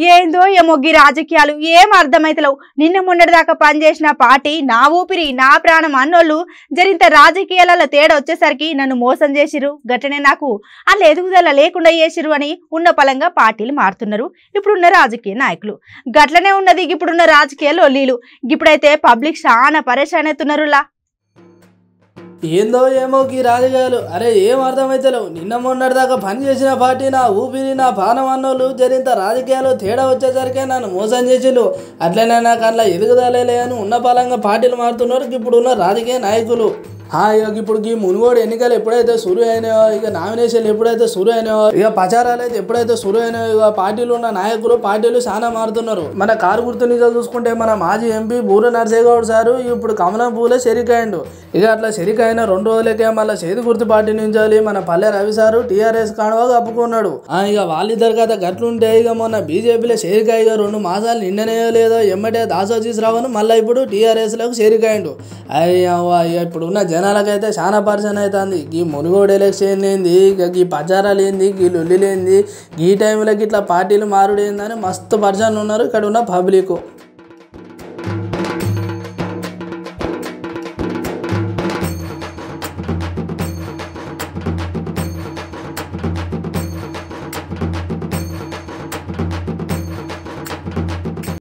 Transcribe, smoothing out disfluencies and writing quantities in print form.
ఏందో ఏమో గీ రాజకీయాలు ఏం అర్థమైతలేవు. నిన్న మొన్నటిదాకా పనిచేసిన పార్టీ నా ఊపిరి నా ప్రాణం అన్నోళ్ళు జరింత రాజకీయాలలో తేడా వచ్చేసరికి నన్ను మోసం చేసిరు, గట్టనే నాకు వాళ్ళు ఎదుగుదల లేకుండా చేసిరు అని ఉన్న పలంగా పార్టీలు మారుతున్నారు ఇప్పుడున్న రాజకీయ నాయకులు. గట్లనే ఉన్నది ఇప్పుడున్న రాజకీయ లొల్లీలు. ఇప్పుడైతే పబ్లిక్ చాలా పరేషాన్ అవుతున్నారులా. ఏందో ఏమో ఈ రాజకీయాలు, అరే ఏం అర్థమైతలేవు. నిన్న మొన్నటిదాకా పని చేసిన పార్టీ నా ఊపిరి నా పానం అన్నోళ్ళు జరింత రాజకీయాలు తేడా వచ్చేసరికి నన్ను మోసం చేసిండు. అట్లనే నాకు అట్లా ఎదుగుదలే అని ఉన్న పలంగా పార్టీలు మారుతున్నారు ఇప్పుడున్న రాజకీయ నాయకులు. ఇక ఇప్పుడు ఈ మునుగోడు ఎన్నికలు ఎప్పుడైతే సురు అయినాయో, ఇక నామినేషన్లు ఎప్పుడైతే సురు అయినాయో, ఇక ప్రచారాలు అయితే ఎప్పుడైతే సురు అయినాయో, ఇక పార్టీలు ఉన్న నాయకులు పార్టీలు చాలా మారుతున్నారు. మన కారు గుర్తు నిజా చూసుకుంటే మన మాజీ ఎంపీ బూర నర్సేగౌడ్ సారు ఇప్పుడు కమలం పూలే చెరికాయండు. ఇక అట్లా చెరికైన 2 రోజులకే మళ్ళీ చేతి గుర్తు పార్టీ నుంచి మన పల్లె రవి సారు టీఆర్ఎస్ కానువ కప్పుకున్నాడు. ఇక వాళ్ళిద్దరు కదా గట్లుంటే ఇక మొన్న బీజేపీలో చేరికాయ 2 మాసాలు నిండనేయో లేదో ఎమ్మటే దాసోజీశ్రావును మళ్ళీ ఇప్పుడు టీఆర్ఎస్లకు చేరికాయండు. ఇప్పుడున్న జనాలకైతే చాలా పరిచయం అవుతుంది. ఈ మునుగోడు ఎలక్షన్ ఏంది, ఇక ఈ ప్రచారాలు ఏంది, ఈ లొల్లిలేంది, ఈ టైంలోకి ఇట్లా పార్టీలు మారుడు ఏందని మస్తు పరిచయాలు ఉన్నారు ఇక్కడ ఉన్న పబ్లిక్.